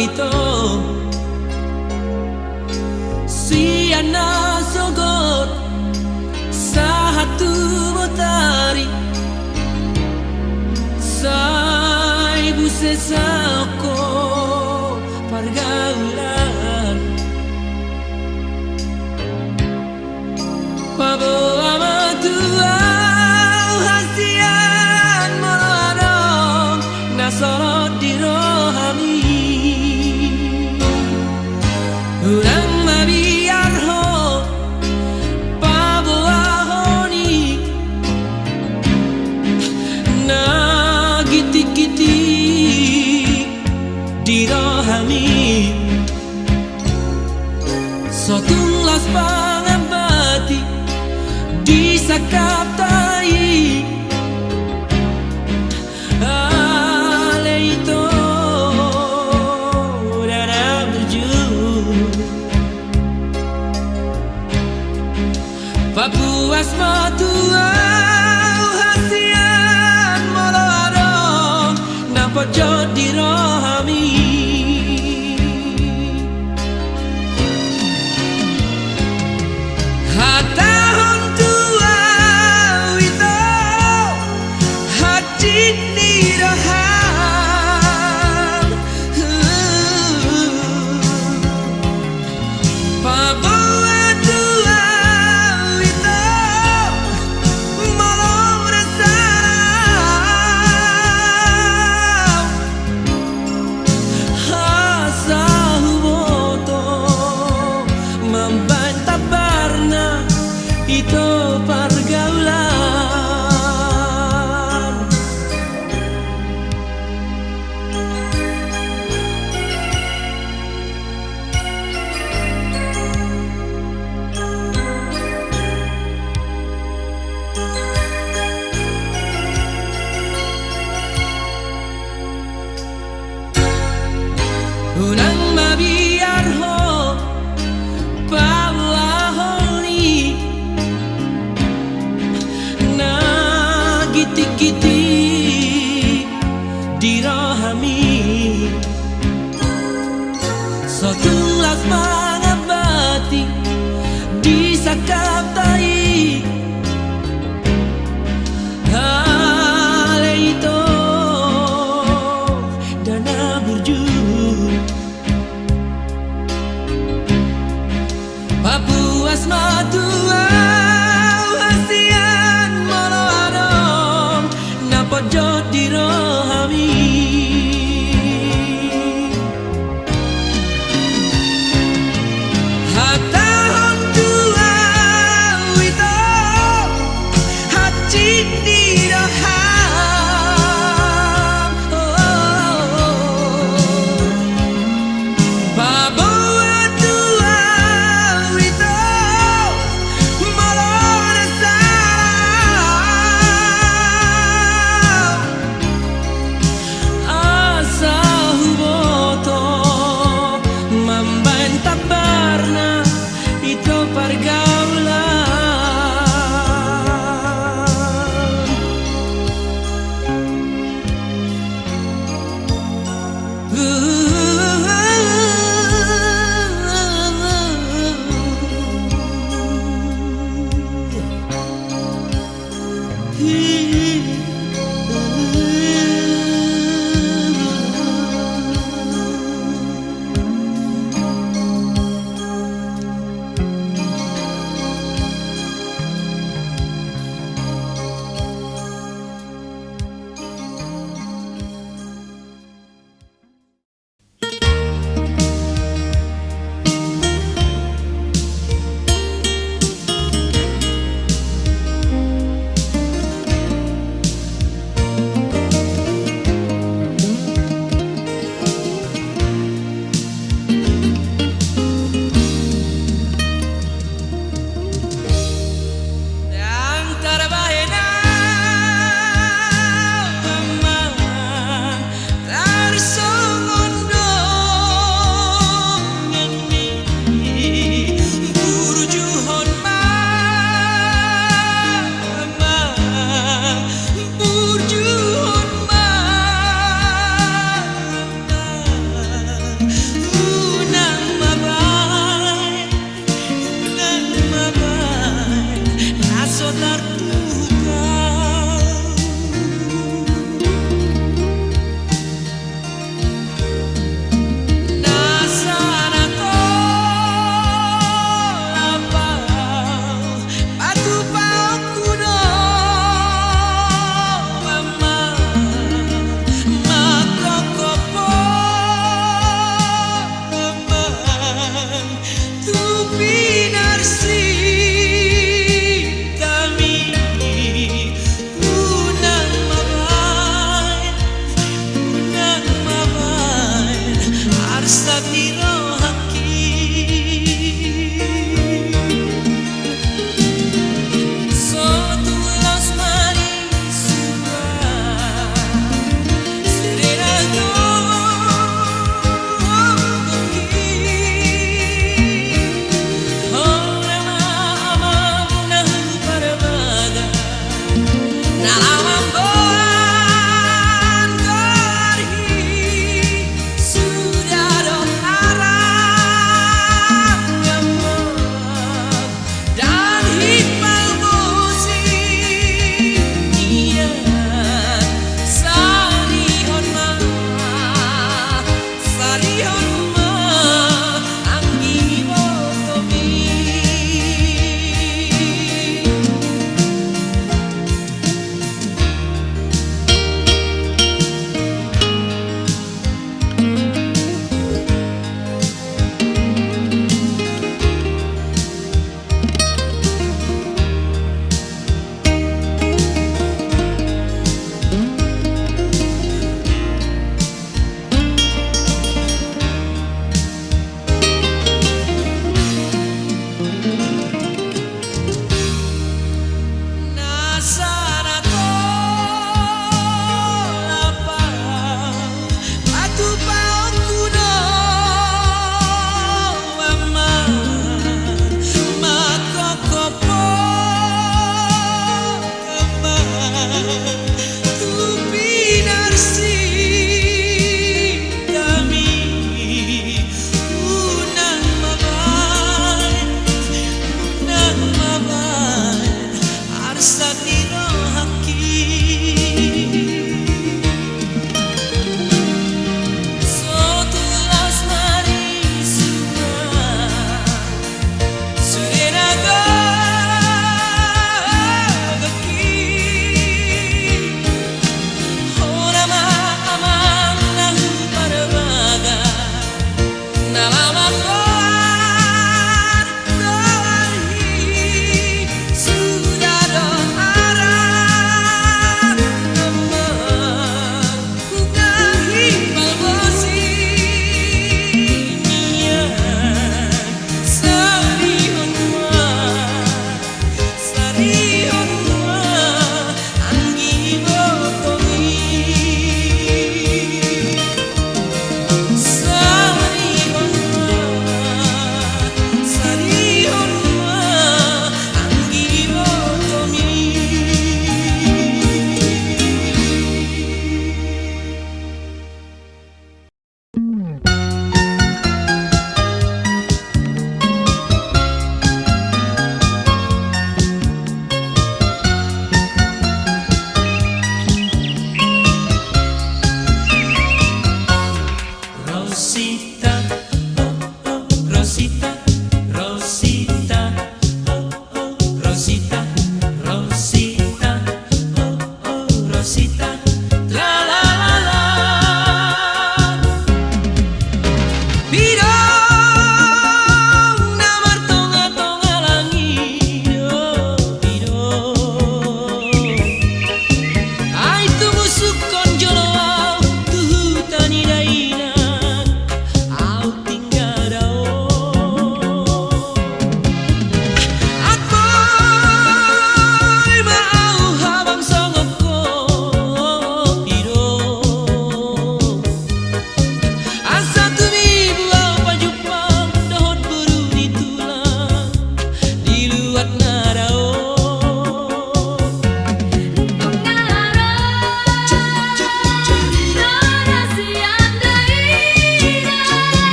ito siana sogot sa hatu botari sa ibu sesako pergaulan pabo amatua hasian molado nasorot di rohami urang mabiar ho pabo ahoni na giti-giti di rohami sotunglas pangabati di sakaptai ale itu dana berju papuas matua hasian molado napojo di rohami hatahon tua wito hati ni roham pabawa tua wito malam rasa hasa huboto membantah barna itu pergaulan unang mabiar ho pawahoni na giti-giti di rohami sotunglas mangabati di sakaptai ale itu dana burju papuas matua hasian molado napojo di rohami hatahon tua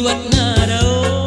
luat nadao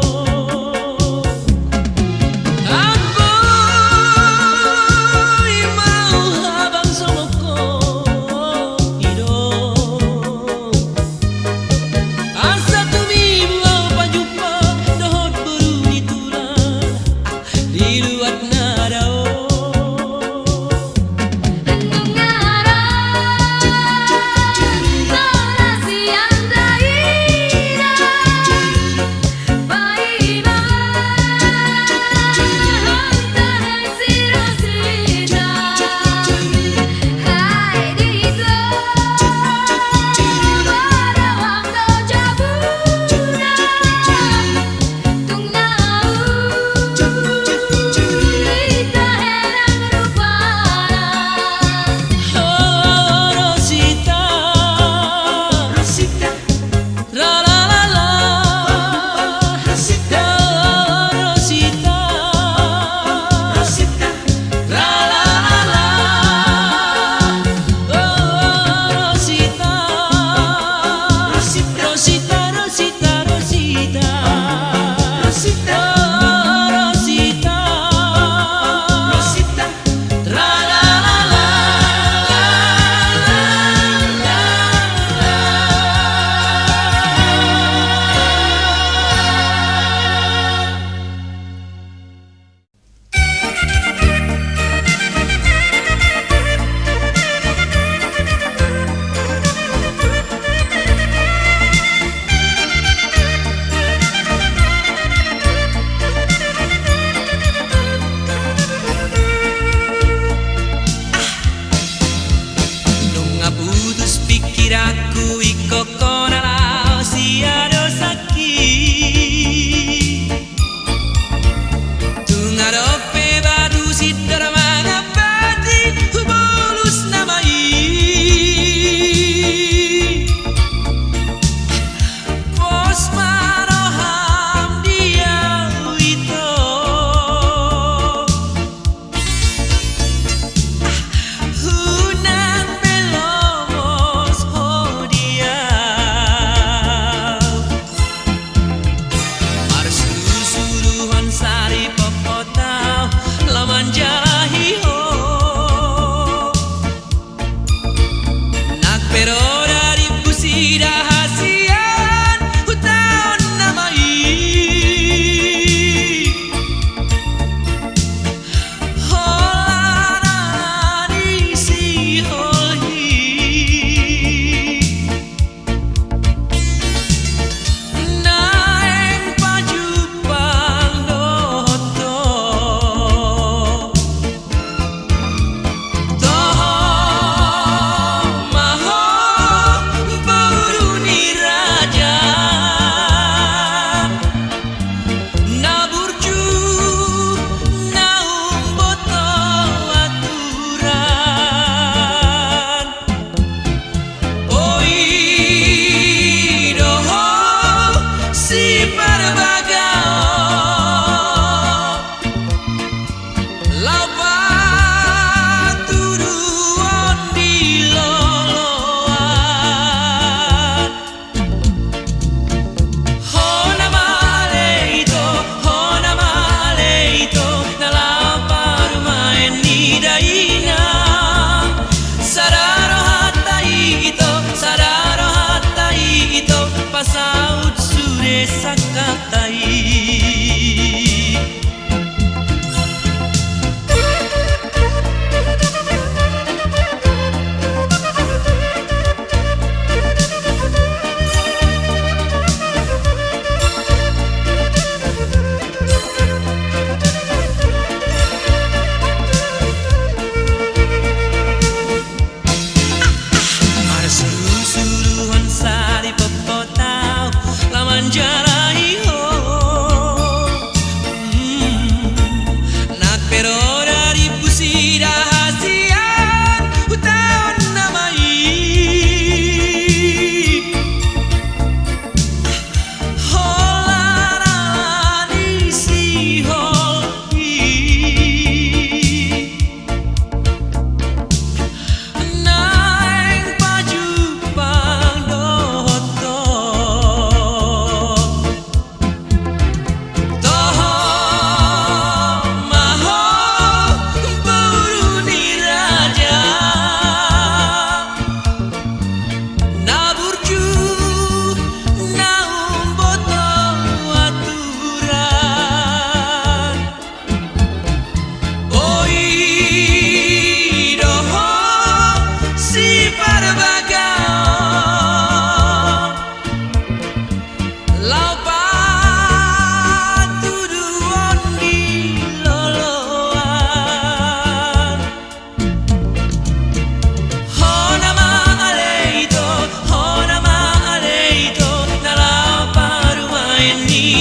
Suruhan sari pepotau laman jarai ho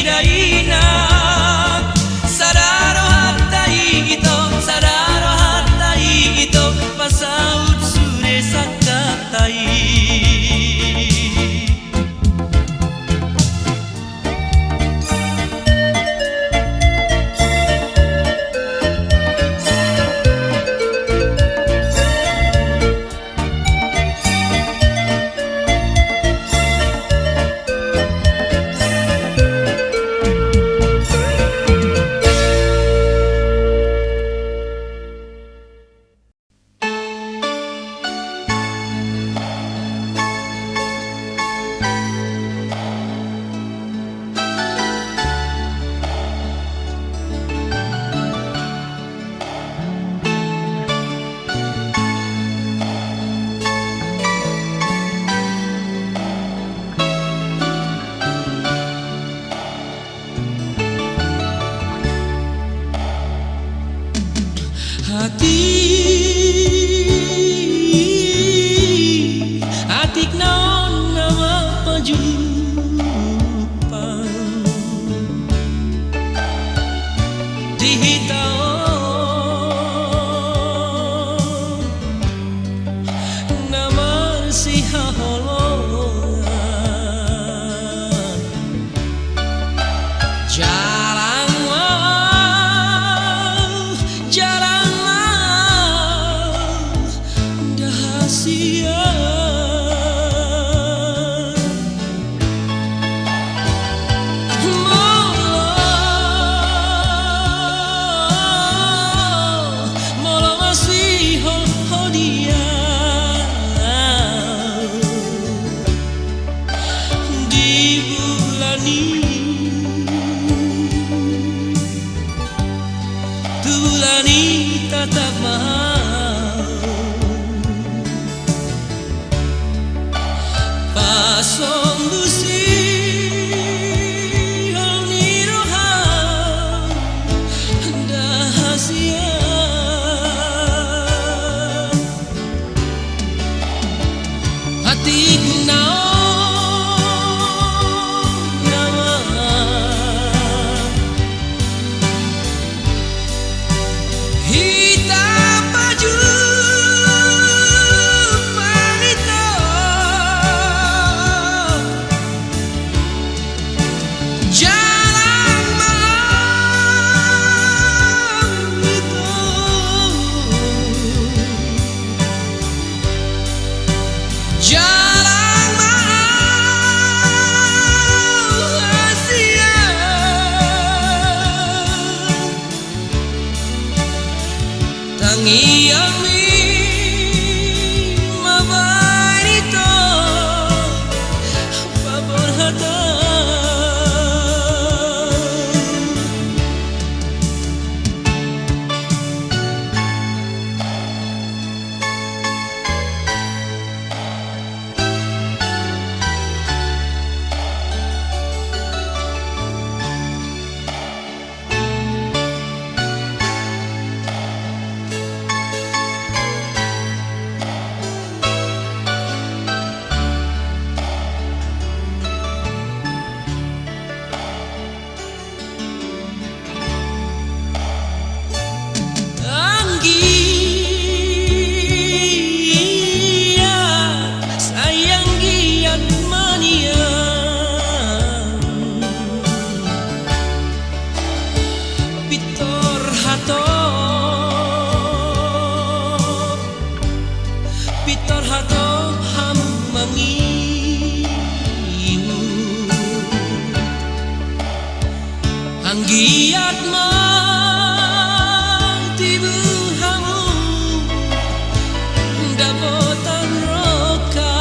dahi na Sararo hatai ito Pasaud sure sakatai Hati naon nama pajumpa dihitao nama si haholongan Tulani tatap mahal Pasong busi hal nirohan Dahasia Hati naon Tangiami mabarito paborhata Pitor hato ham mangiu Anggiat man tibu hamu Dapotan roka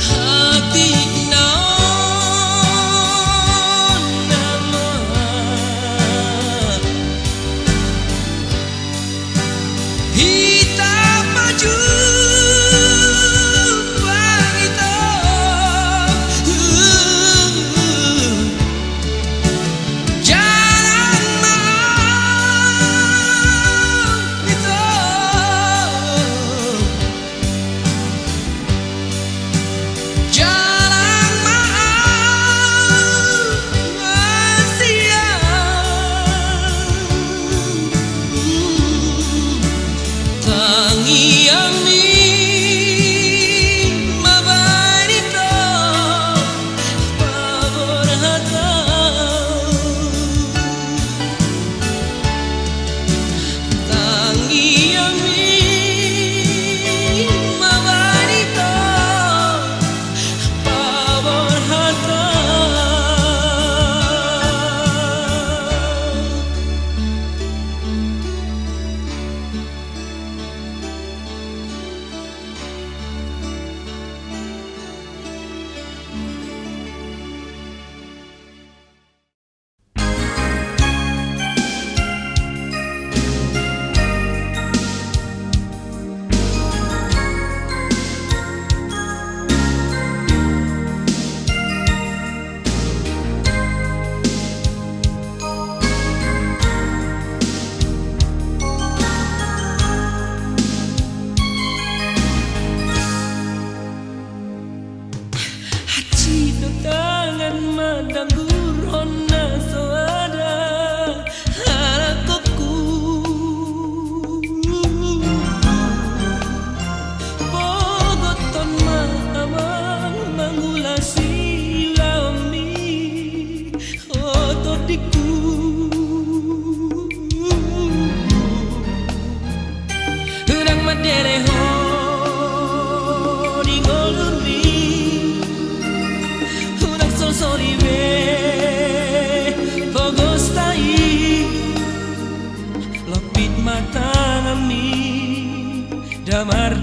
Hati naon nama Hitam maju wanita Jalan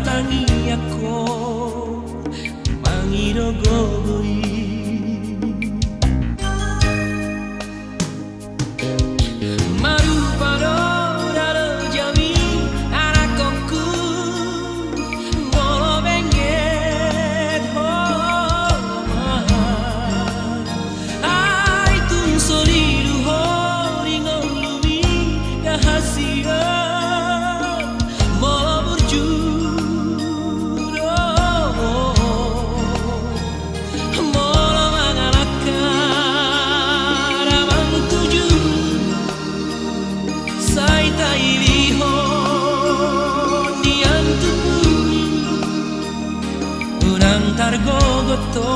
tangi ako mangirogoy marupano raro jawi anakku molo benget ho ai tun soliru ho ringong lumi rahasia Targogoto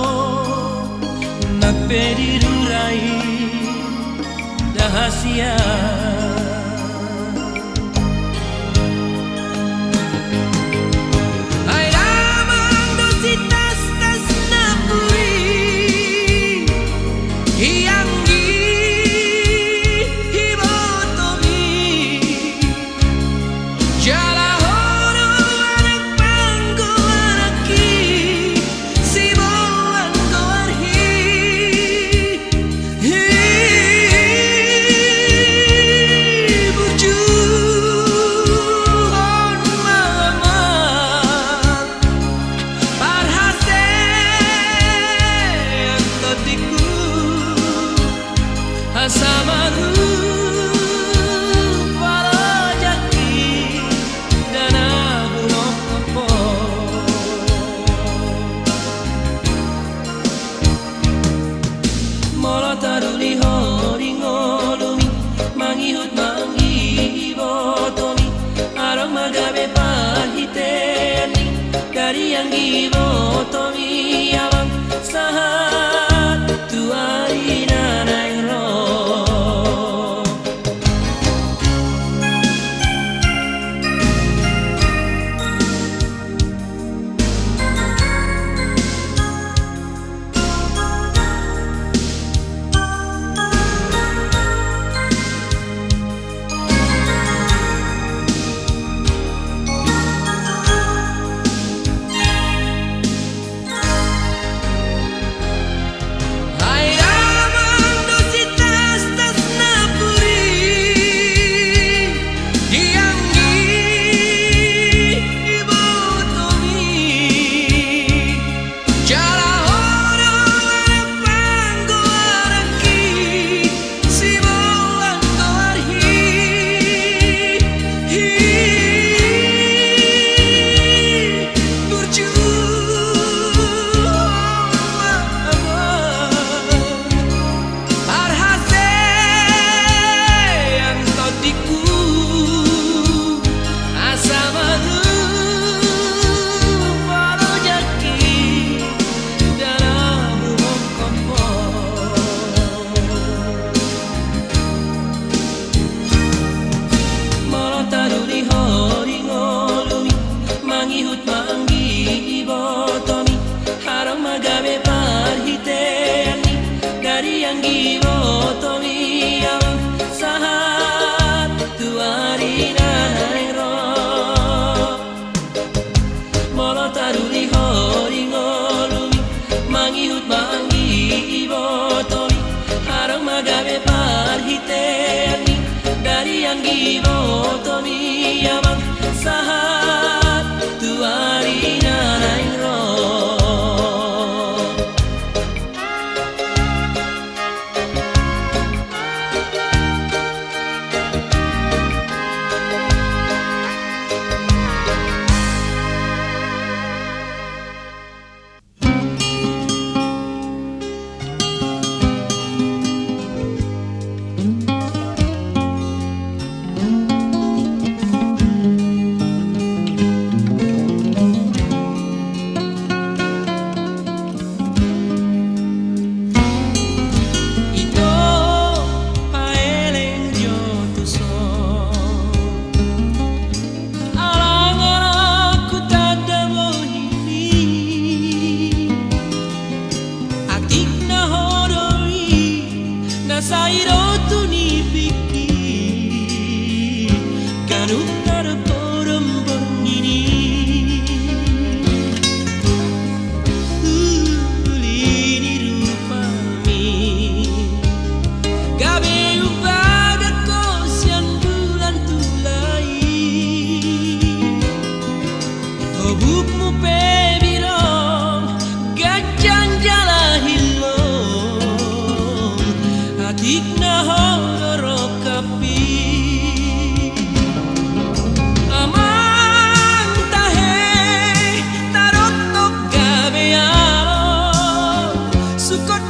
nagpedirurai rahasia ay lamang dositas tas napuri iyanggi hibotomi jala Samaru para jaki dan aku nopo molo taruli hori ngolumi mangihut mangi botomi arong magabe pahiteni dari yang gibotomi abang sahat tuari nanai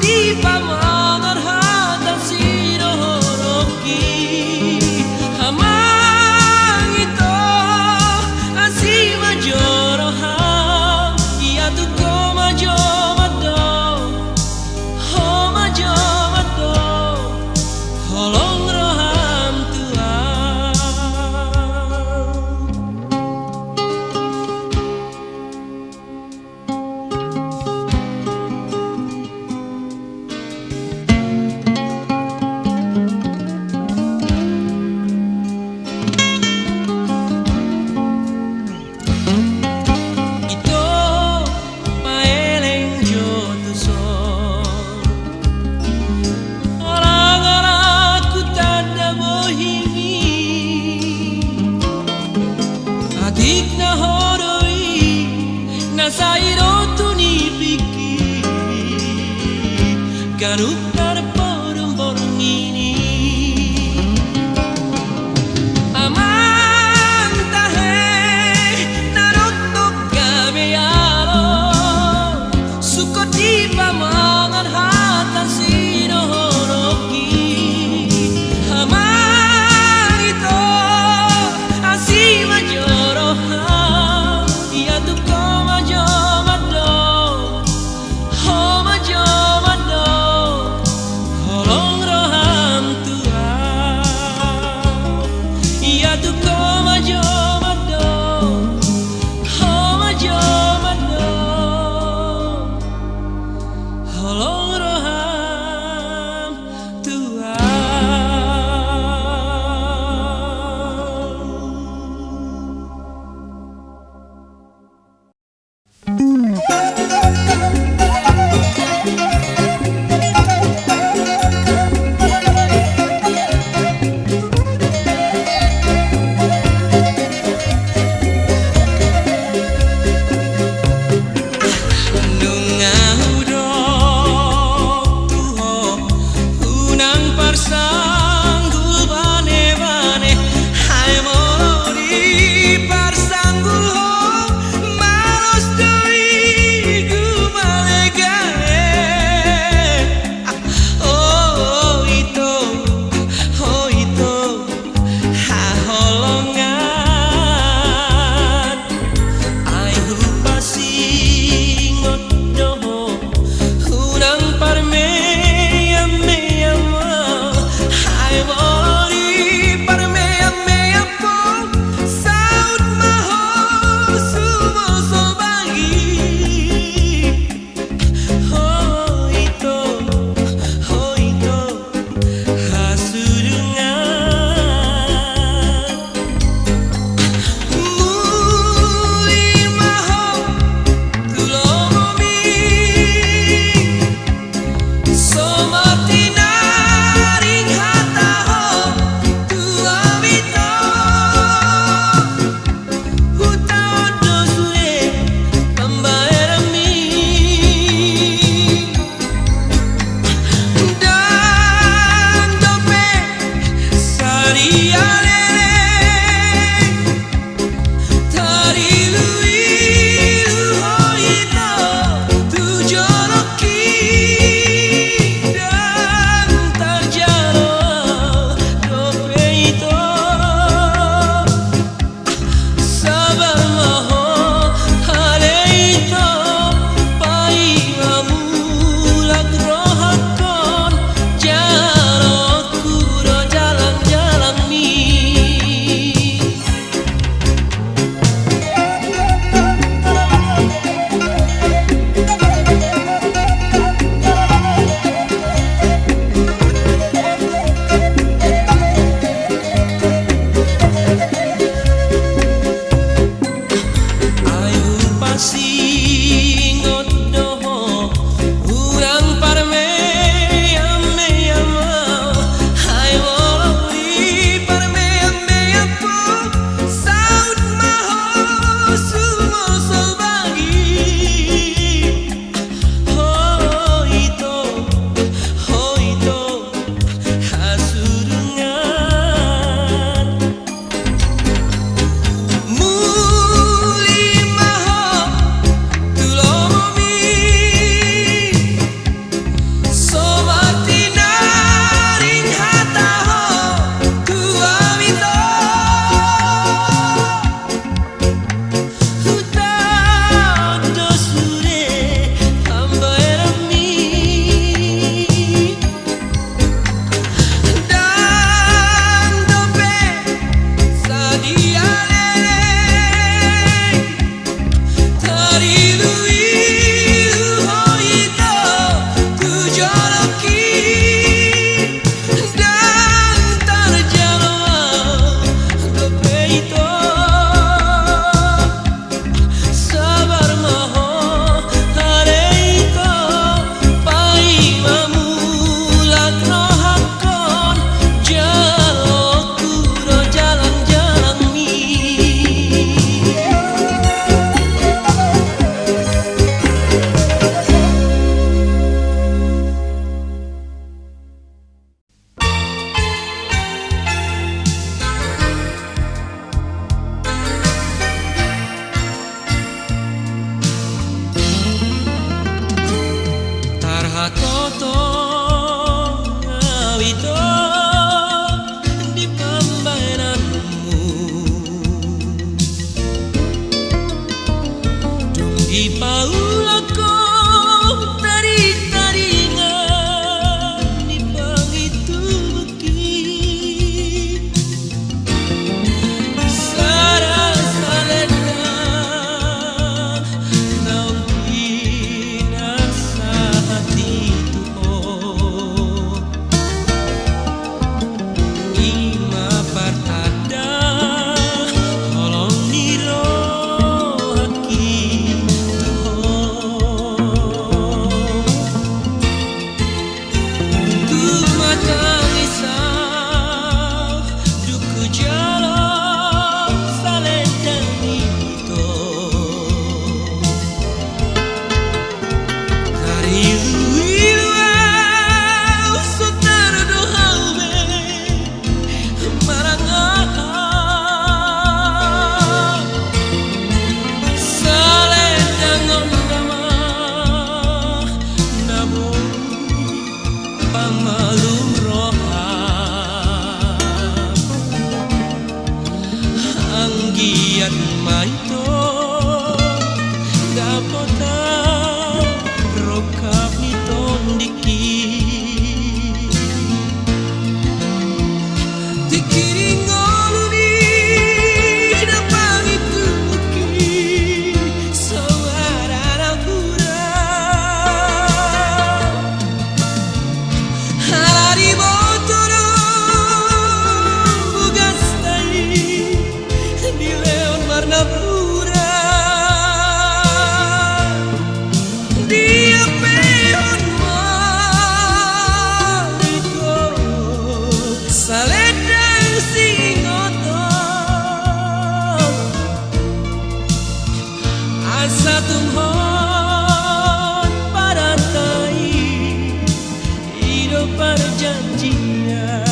di pamangan hatan sinohoroki hamang ito asi majoroham ia tu ko majomado ho majomado holong roham tuan ito paeleng jotuson orang-orang ku tanda bohimi adik na horoi na sairo tu ni piki garuk tar porong-porong ini amang tahe narotok gabealo suko di pamangan hatan sinohoroki hamang ito asi majoroham ia tu ko majomado ho majomado holong roham tuan ia tu ko majomado ho majomado holong roham tuan Nungaudon pamalum roham anggiat maito dapota rokap ni tondiki dikiring oluni dapang itu muki saudara pura hari botoro bugas tai di leon warna pura dia peon marito saledang singoto asa tumhon paratai hidup perjanjian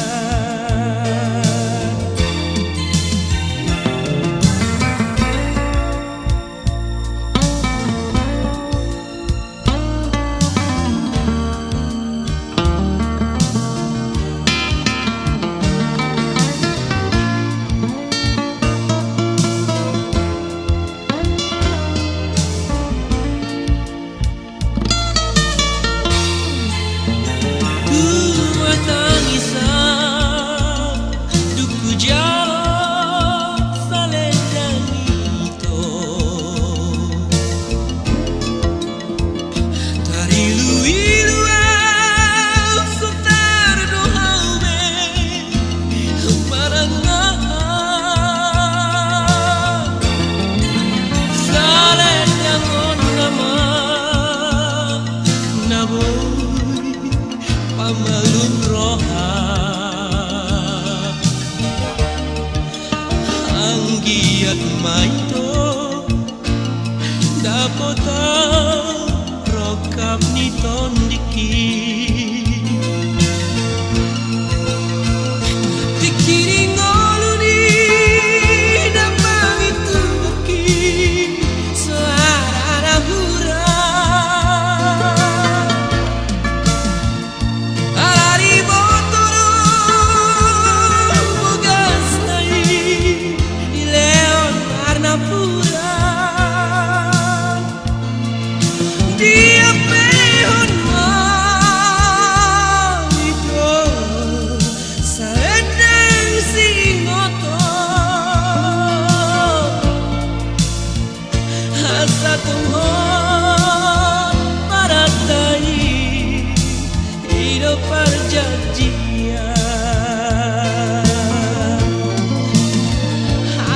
pamalum roham anggiat maito dapota rokap ni tondiki dikiring oluni dapang itu muki saudara hura hari botoro bugas tai di leon warna pura dia peon marito saledang singoto asa tumhon paratai hidup perjanjian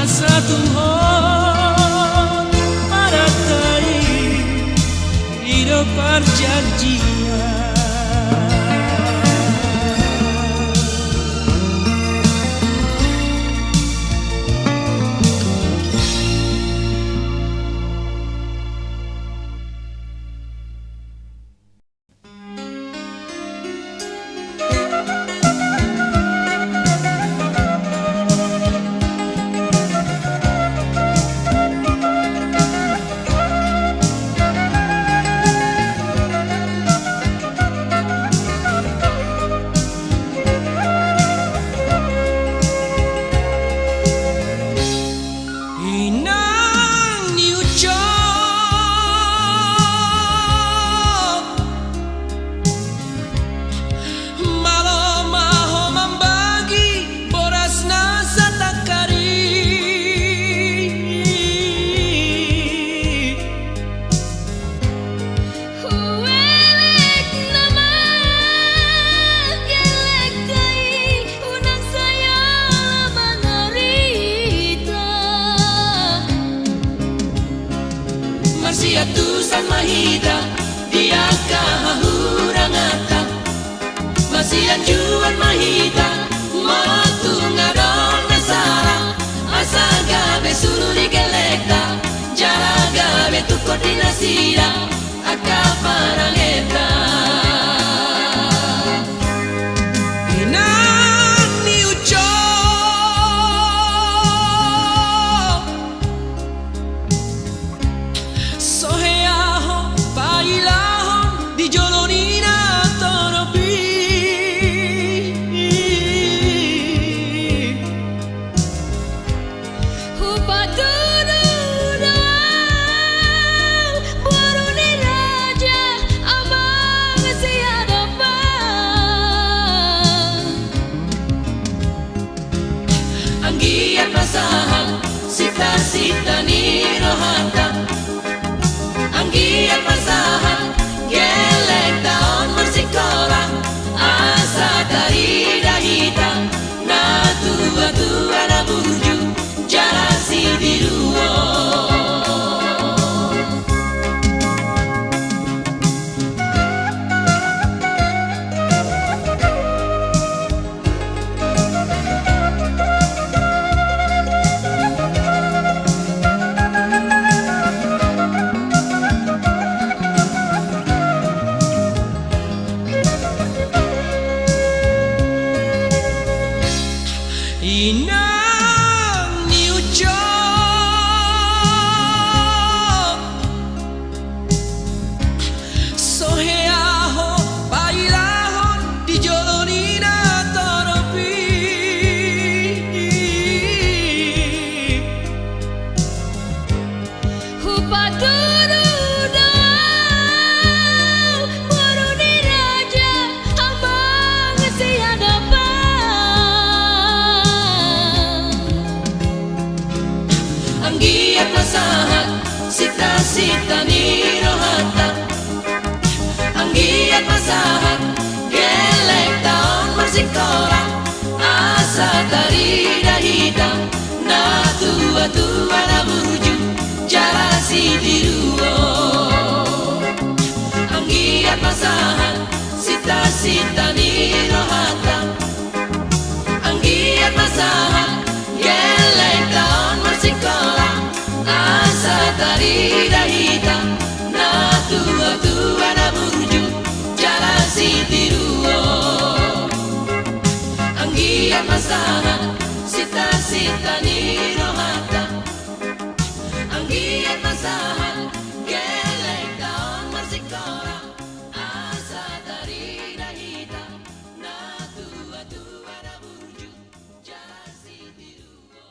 asa tumhon paratai hidup perjanjian Tusan mahida dia kahurangata masian juan mahida matu ngadon nasara asa gabe suru digelekta jara gabe tu koordinasira akaparangeta Soheaho, bailaho, di jolonina toropi Anggiat masahan gelek taon marsikola asa tari dahita na tua-tua na buruju cara si diruo. Anggiat masahan sita-sita ni rohata. Anggiat masahan gelek taon marsikola asa tari dahita na tua-tua na buruju cara si diruo. Anggiat masahan sita-sita ni rohata. Anggiat masahan gelek taon marsikola asa tari dahita na tua-tua na buruju cara si diruo.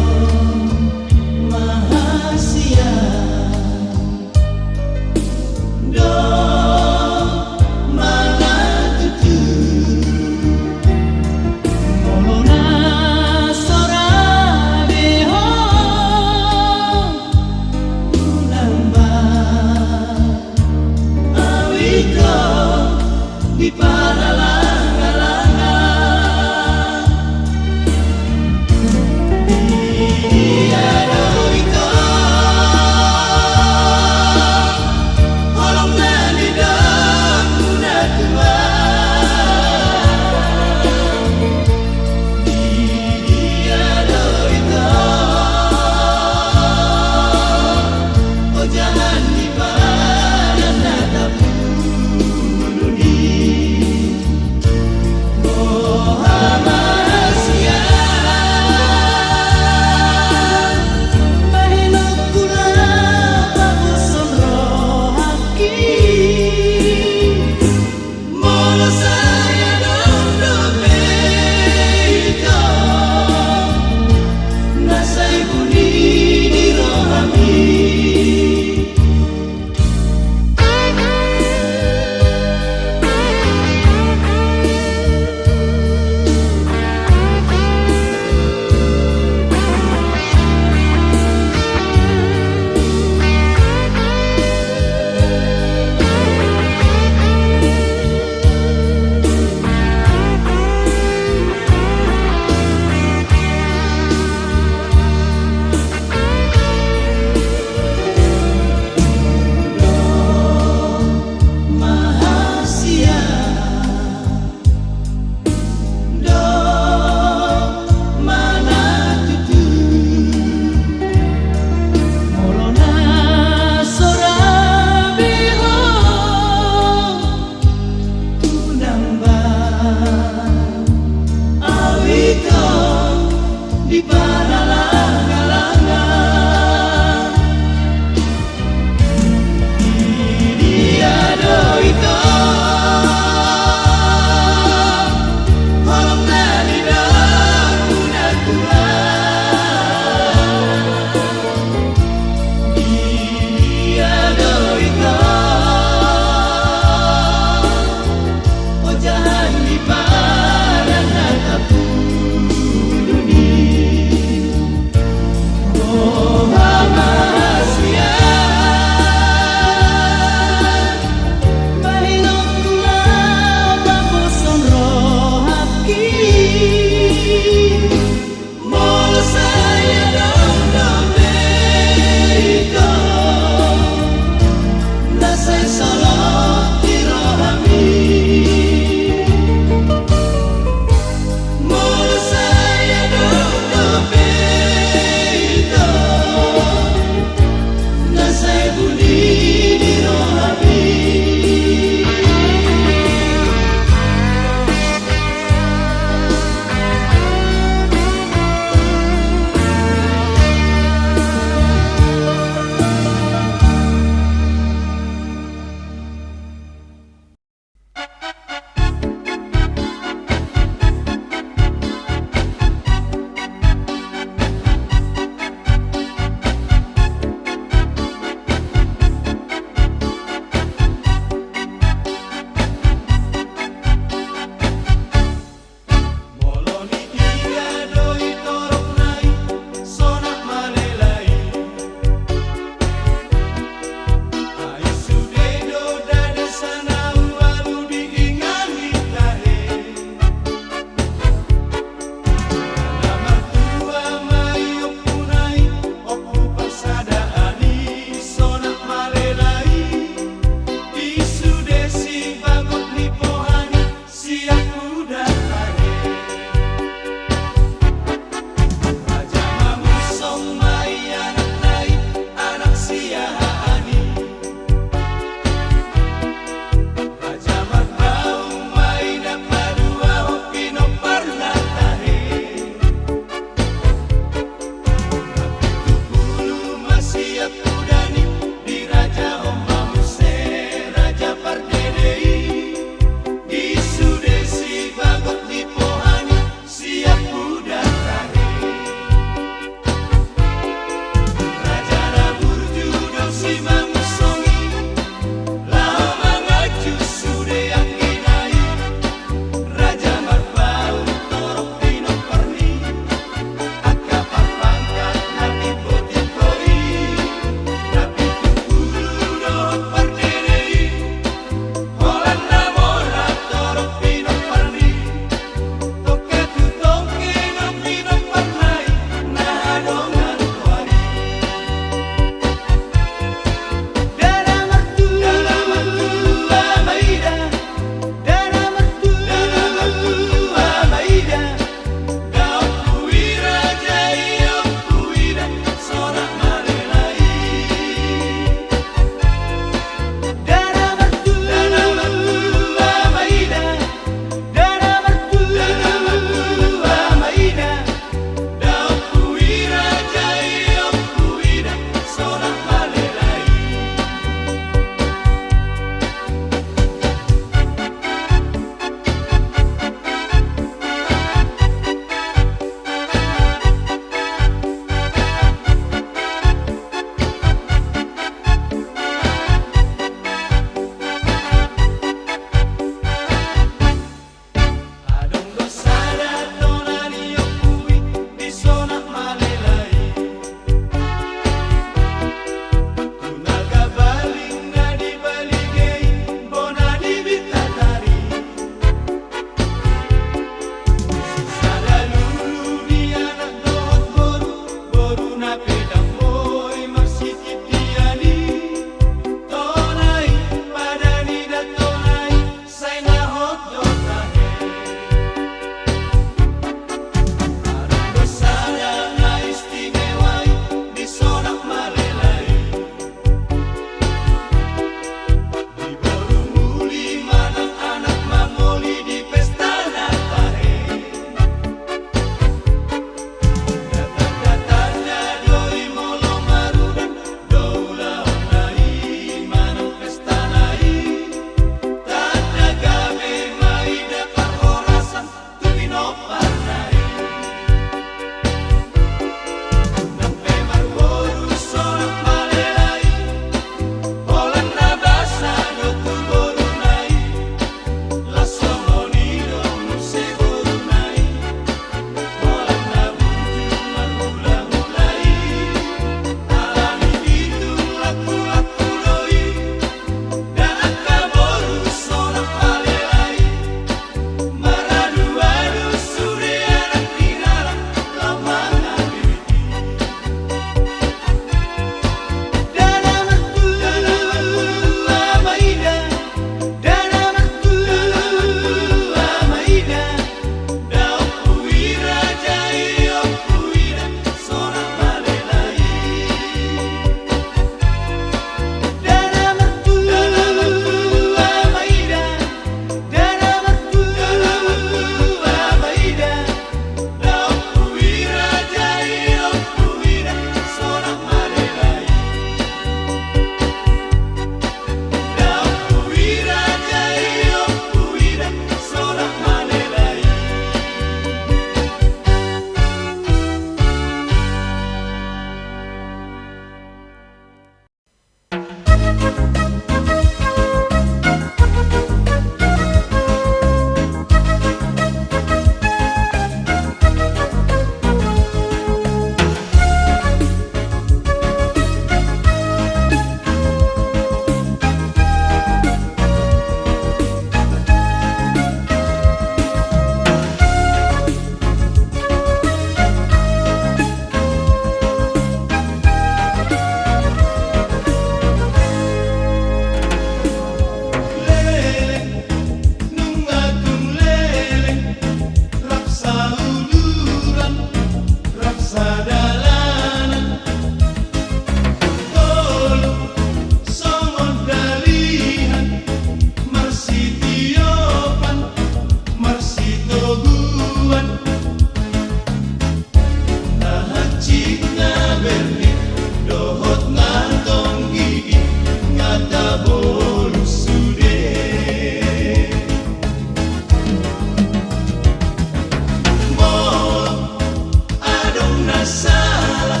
salah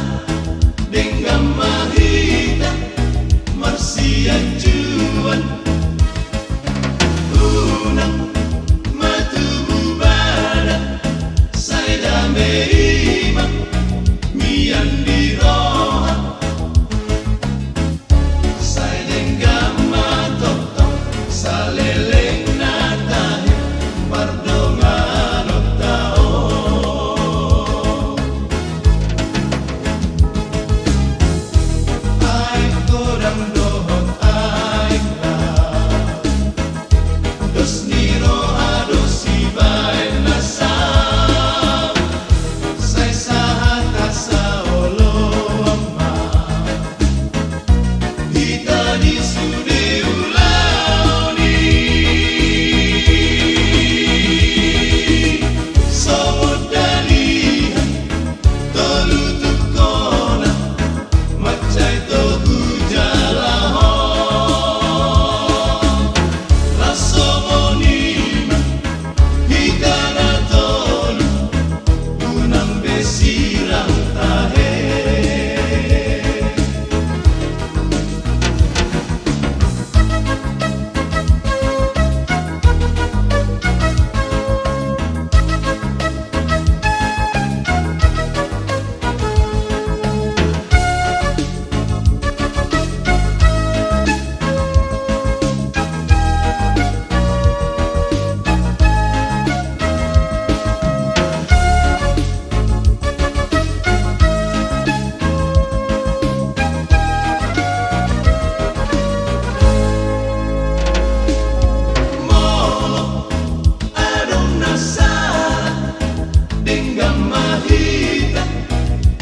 dengan mahita Marsia Juan Unang matu bubana Saida meima Mian di roha Saideng gamma toto Saleleng natahe Pardongan ottao Ay kodang dohot ay ka Dos niro ados ibay nasam Say sahat asa olo ama Kita di sude ulauni Somod dalihan Tolutuk kona Macay togu jalahon Laso monima Kita na tolu Unang besirang tahe Molo adong nasara Dengan mahita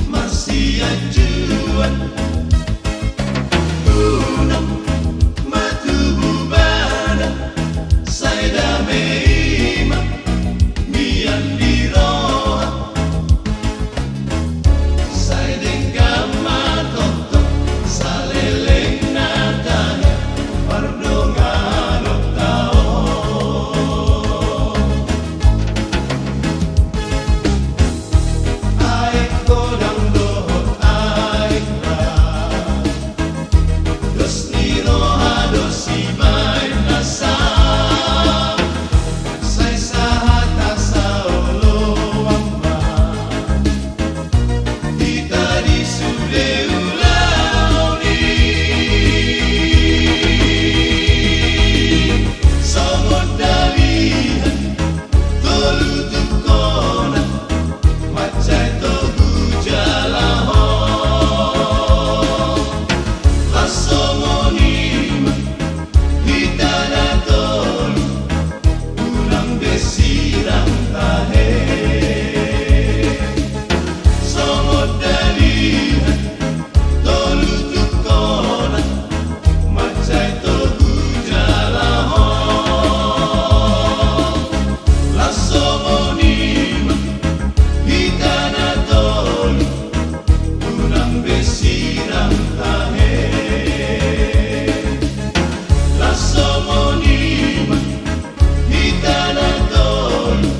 Marsia Juan Unang matu bubana Saida meima Mian di roha Saideng gamma toto Saleleng natahe Pardongan ottao Ay kodang dohot ay ka Dos niro ados ibay nasam Say sahat asa olo ama Kita di sude ulauni Somod dalihan Tolutuk kona Macay togu jalahon Laso monima Kita na tolu Unang besirang tahe Somod dalihan Tolutuk kona Macay togu jalahon Laso monima Kita na tolu Unang besirang tahe Laso monima Kita na tolu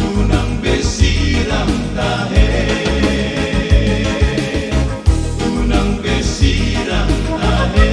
Unang besirang tahe Unang besirang tahe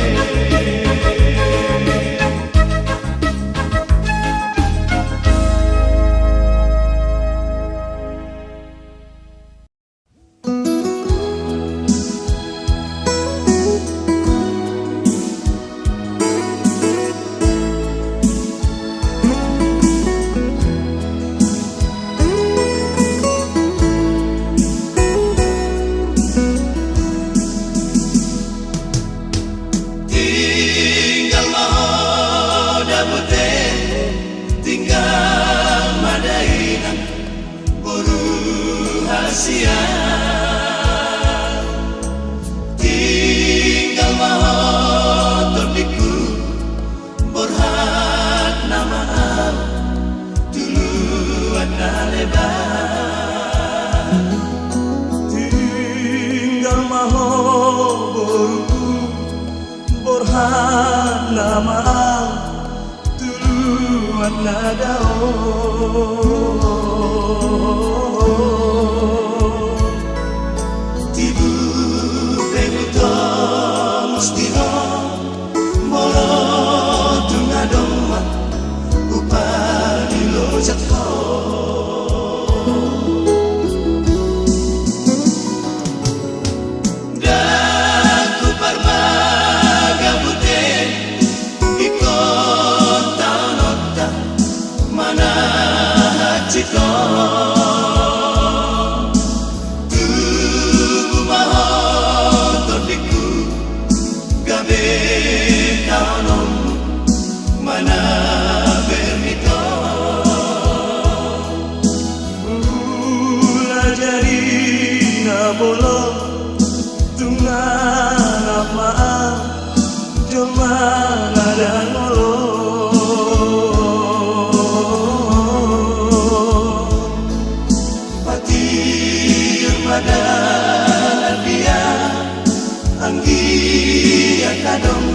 Tinggal mahoda putih Tinggal madainan Buru hasia Tinggal mahoda diku Borhat nama al Duluan lebar Tinggal mahoda Borhan nama duluan nadao bolo tungan apa cuma ada ngolo pati pada dia anggi akadong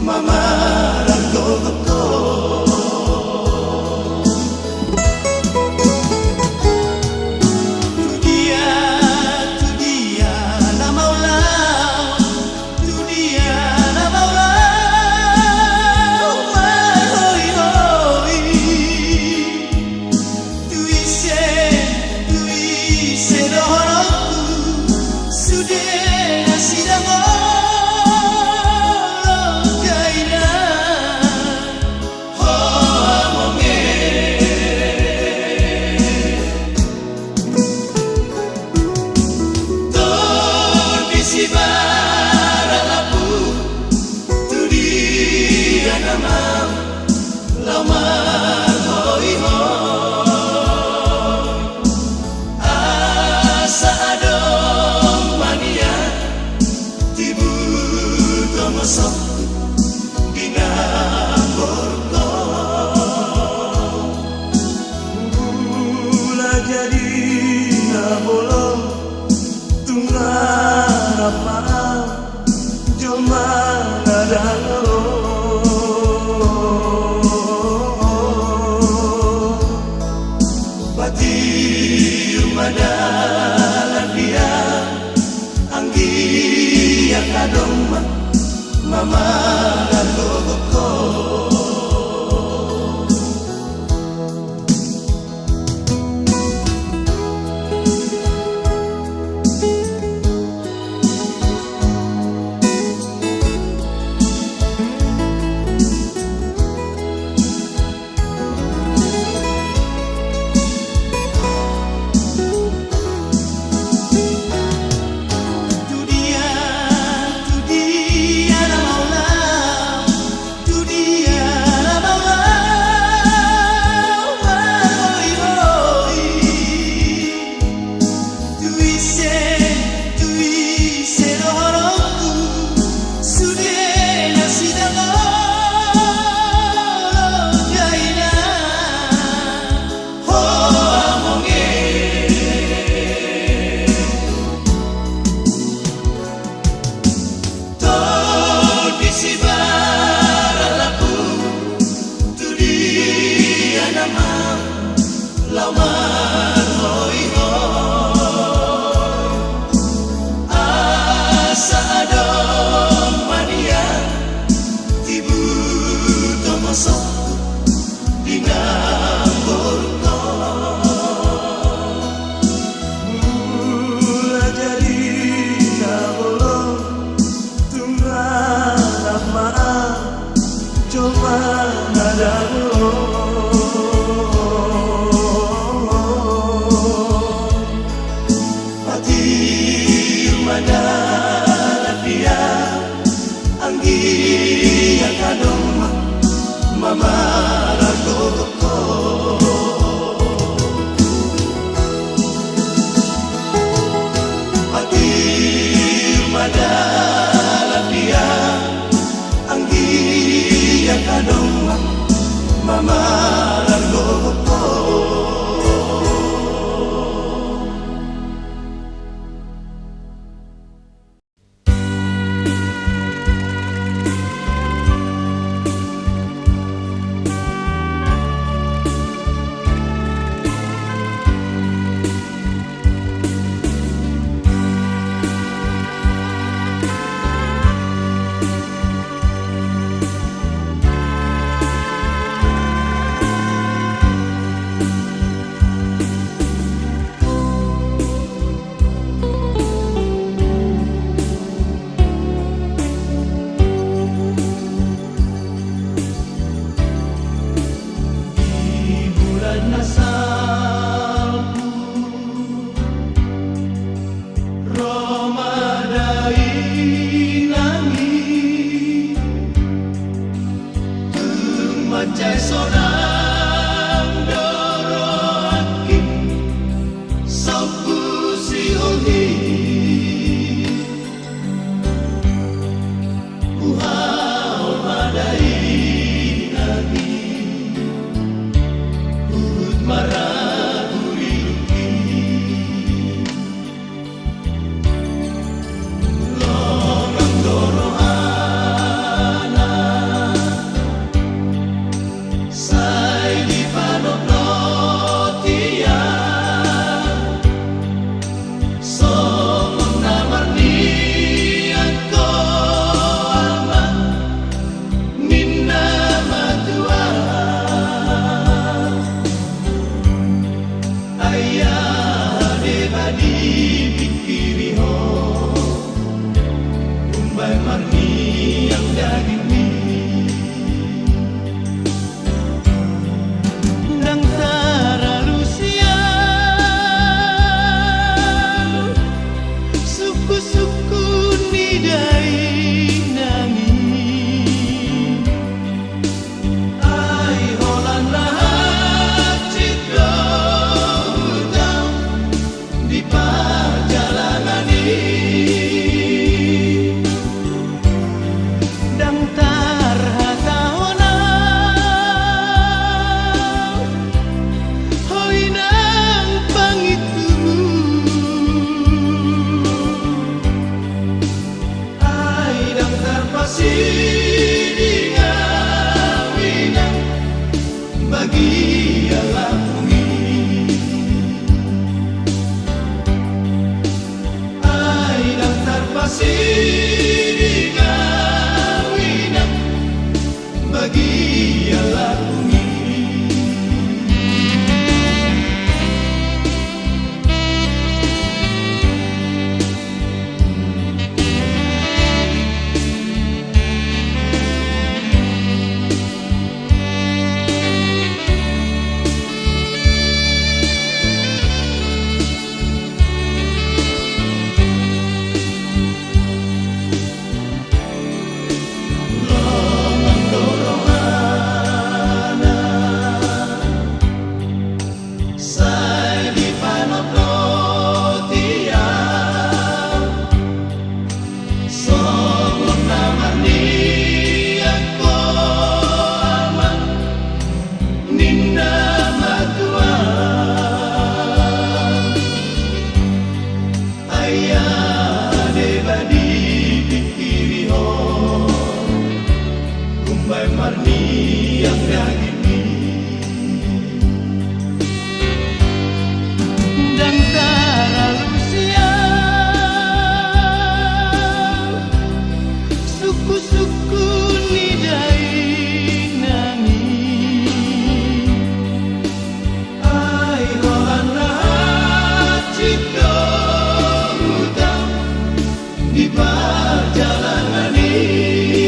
mama dan gogo mama dan gogo mama dan gogo pati mada dia anggi akadong mama dan gogo badi pikiri ho umbai marni yang daging ni dang taralu siang suku-suku ni dai nami ai holan lahat cito udang di perjalanan ini dang tarhatahona hoi nang pangitumu ai dang tarpasidingawinang bagi alami ai dang tarpasidingawinang bagi alami sai di panoplotia songon namarni ako aman ninna matua ayah de badi pikiri ho kumbai marni yang daging ni dang taralu siang suku-suku ni dai nami ai holan lahat cito udang di perjalanan ini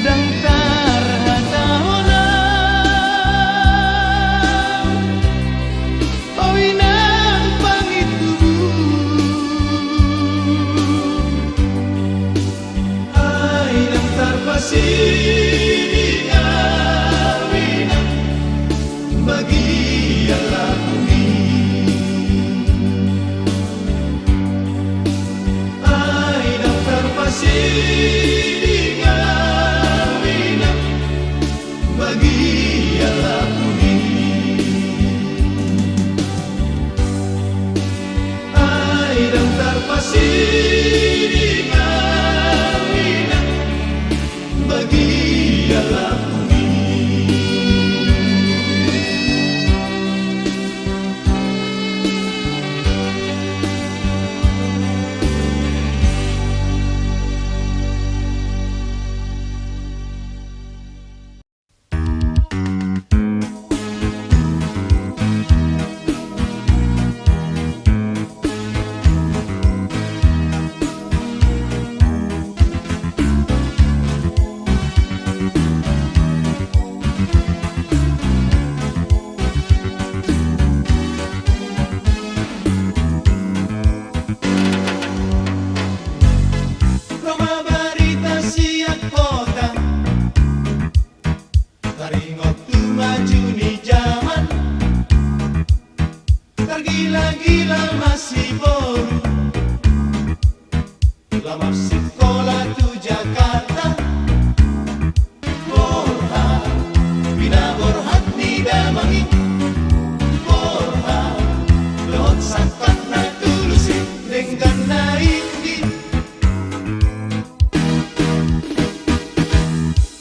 dang tarhatahona hoi nang pangitumu ai dang tarpasidingawinang bagi alami ai dang tarpasidingawinang bagi alami ai dang tarpasidingawinang bagi alami Roma barita siak kota taringot tu maju ni zaman tergila-gila masih boru lamar sekolah tu Jakarta Borha bina borhat ni damangi Borha lehot sakat na tulusi dengan naik di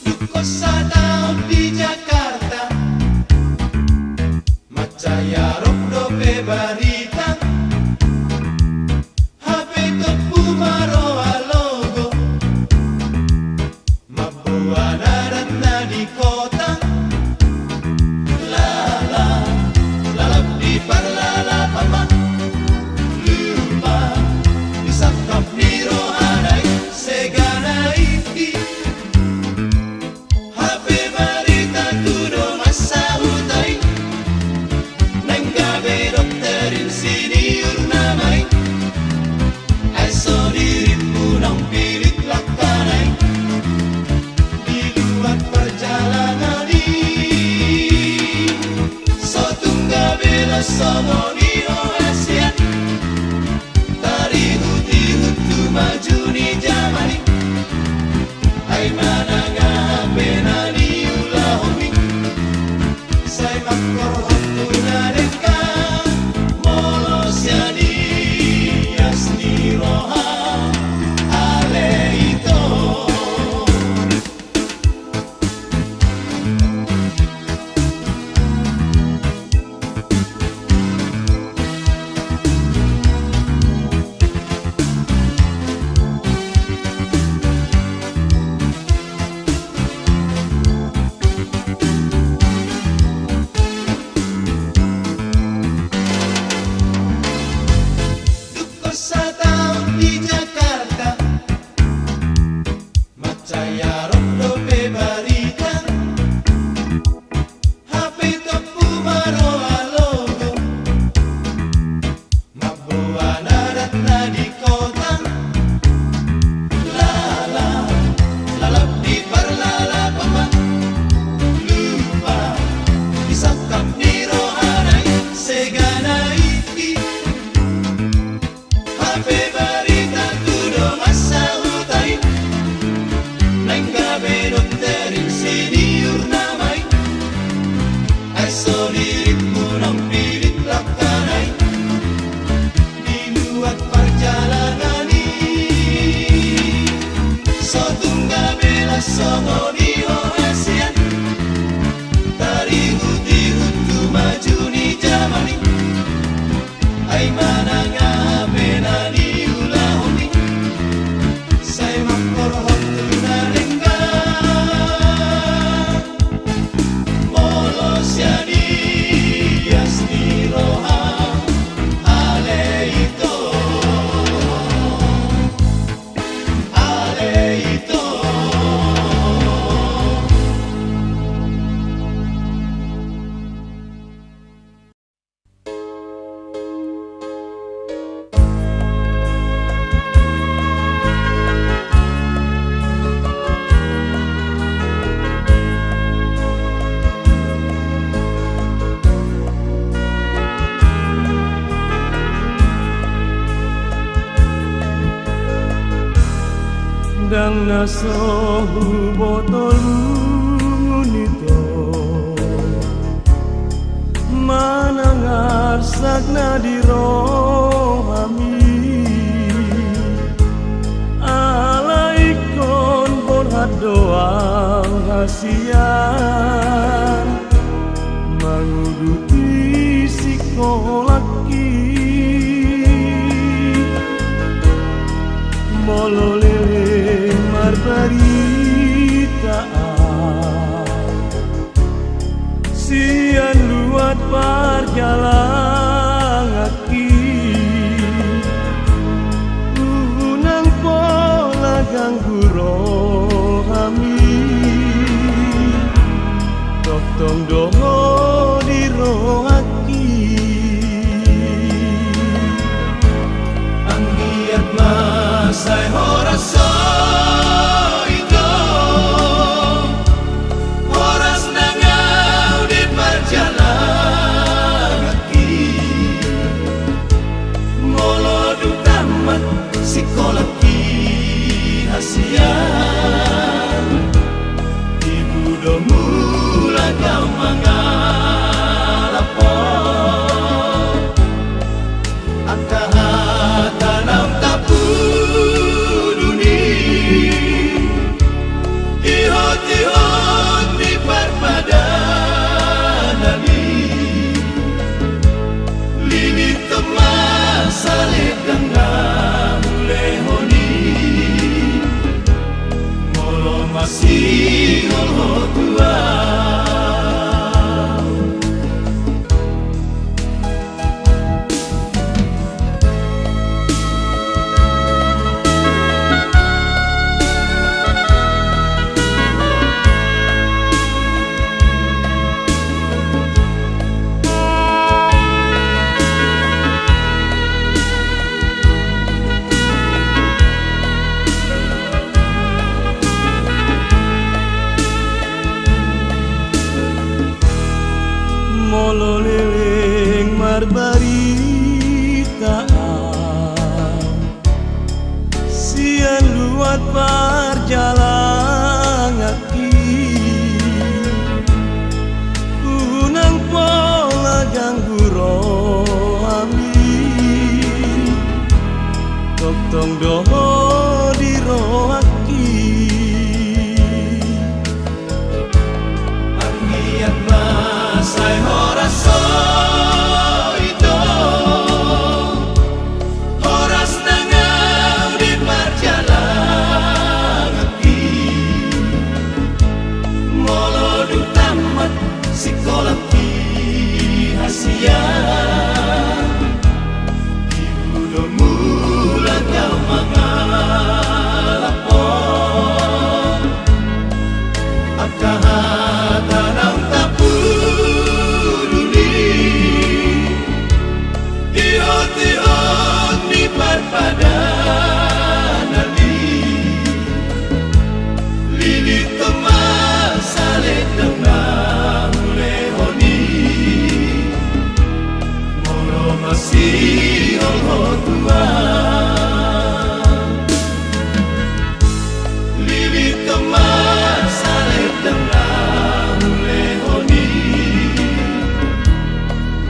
Dukosa daun di Jakarta Macaya rok dope barita HP tot pumaro alogo Mabuana dan na di kota Lala lalap di dokter insinyur namai ai so dirimu nang pilit lakanai di luar perjalanan ini so tungga bela sononi Asia tari huti hutu maju ni jamani ai mananga penani ulahomi sai makor hotunya deka molosiani yasni roha aleito Dang naso botol nito manangar sagna di rohami alaikon borhat doang hasian manguduti sikolaki molole beritaan sian luat perjalanan aki unang pola ganggu rohami doktong dongo di rohaki anggiat masai horaso jalan kaki keadaan sian luat perjalanan unang pola ganggu rohami tong doho di rohaki Angiat masai horaso itu horas nangau di perjalanan molo tamat sekolah di Asia ibu do mula kau mangalapon akahatanang tapuduli ihot-ihot ni parpadanali lilit tumasalit ng nahulehoni moro masihol hotuan lilit tumasalit ng nahulehoni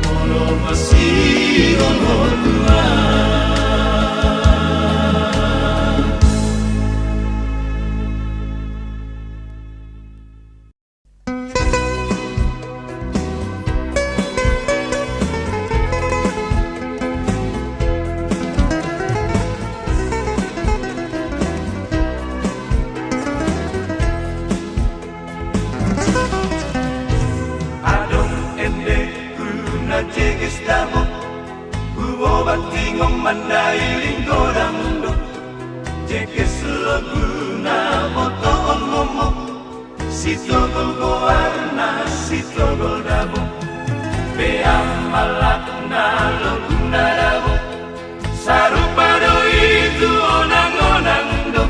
moro masihol hotuan Cegis damo, huobat tingom mandai linggodando, cegis laguna moto omomo, sitogol goarna sitogol damo, beam malakna laguna damo, sarupado itu onang-onando,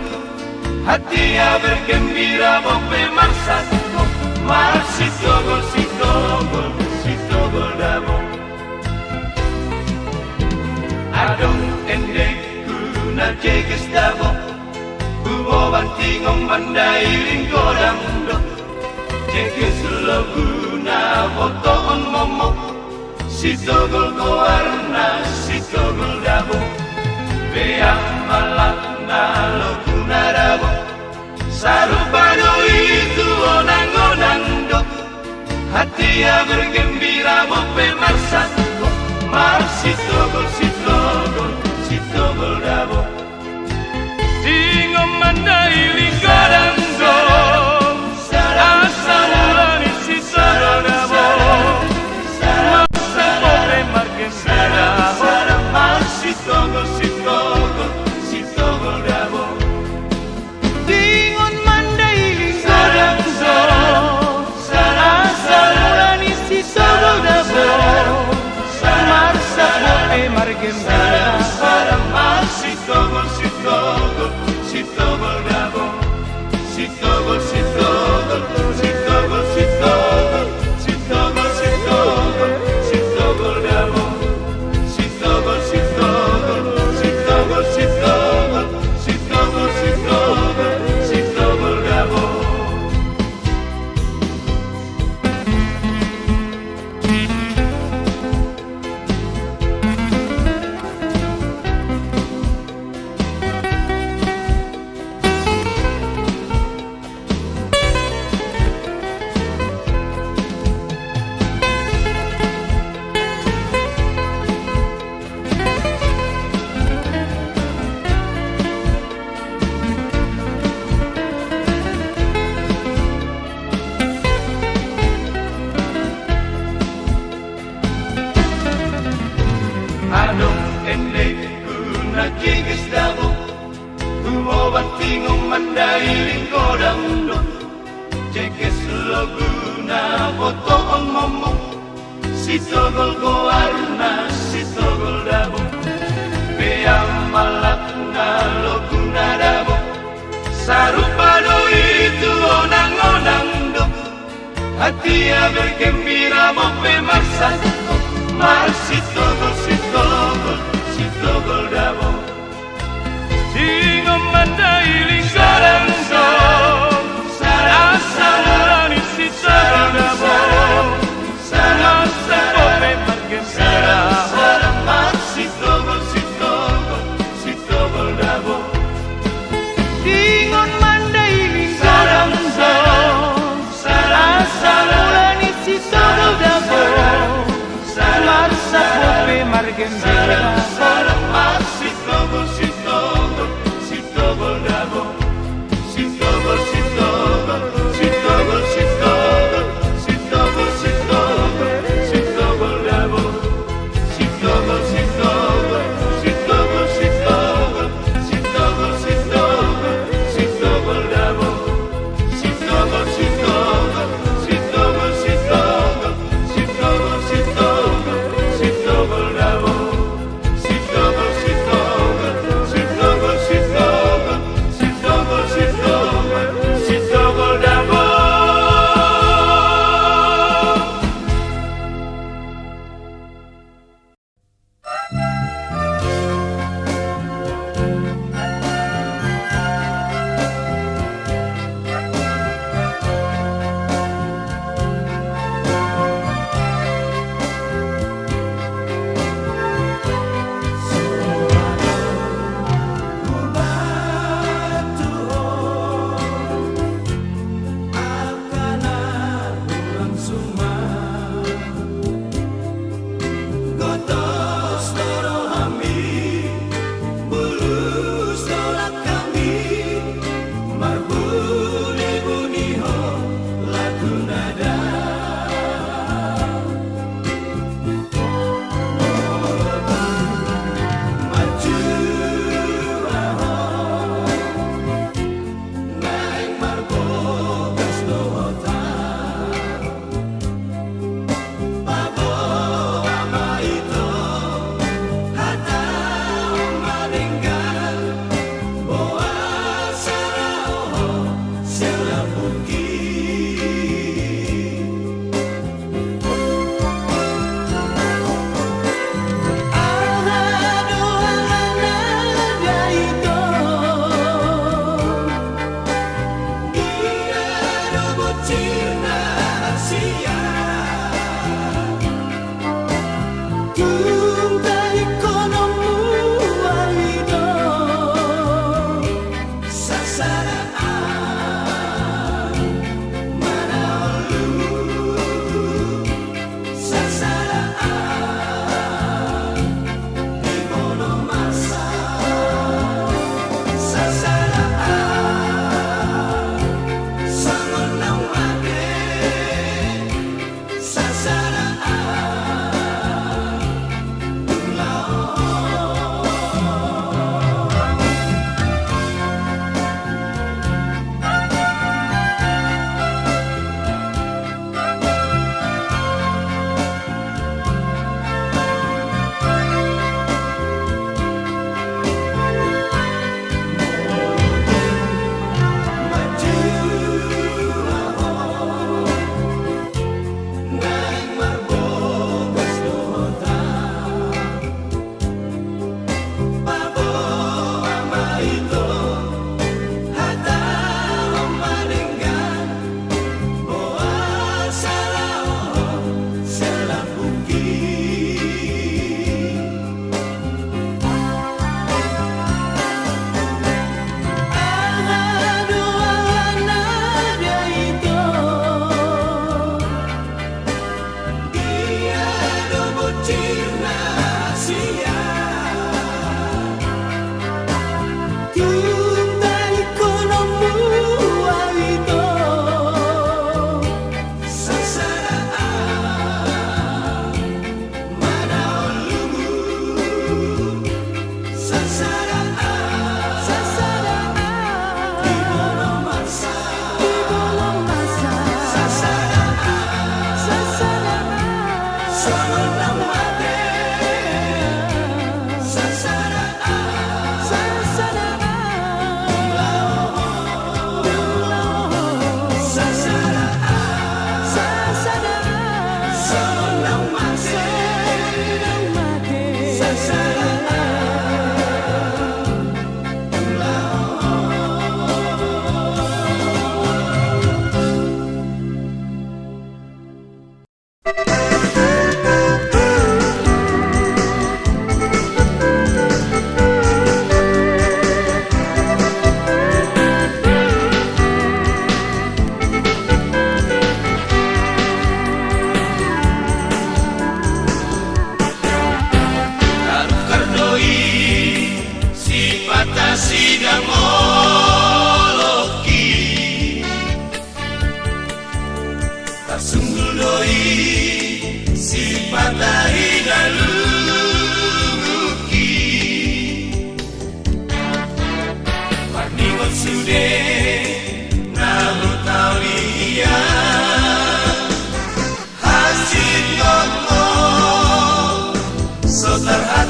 hati bergembira bope marsatko, mar sitogol sitogol sitogol damo. Adong endek kuna cegis damo Buo bantingong bandai lingkodang do Cegis laguna motoon momo Sitogol goarna sitogol damo Beang malakna laguna damo Sarupado itu onang-onang do Hati bergembira mope marsatko Mar sitogol sitogol sitogol dabo Tingom mandai lingkodang do Asa mulani sitogol dabo Masa pobre margembira Mar sitogol sitogol sitogol dabo Tingon mandai lingkodang do Asa mulani sitogol dabo margembira para mas sitogol sitogol sitogol dabo sitogol sitogol sitogol sitogol sitogol sitogol sitogol dabo sitogol sitogol sitogol sitogol sitogol sitogol sitogol dabo Adong endek kuna cegis dabo Huo bantingong mandai lingkodang do Cegis laguna motoong momo Sitogol goarna sitogol dabo Beang malakna laguna dabo Sarupado itu onang-onang do Hati bergembira mope marsatko Mar sitogol sitogol Sarang sarang mas si tobo si tobo si tobo dabo si tobo si tobo si tobo si tobo si tobo si tobo si tobo dabo si tobo si tobo si tobo si tobo si tobo si tobo si tobo dabo si tobo si tobo si tobo si tobo si tobo si tobo si tobo dabo si tobo si tobo si tobo si tobo si tobo si tobo si tobo dabo.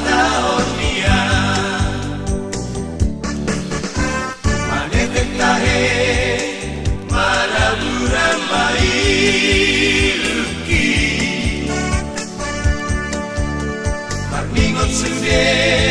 Patagonia Manete tahe Marabura mailuki Marningot sendiri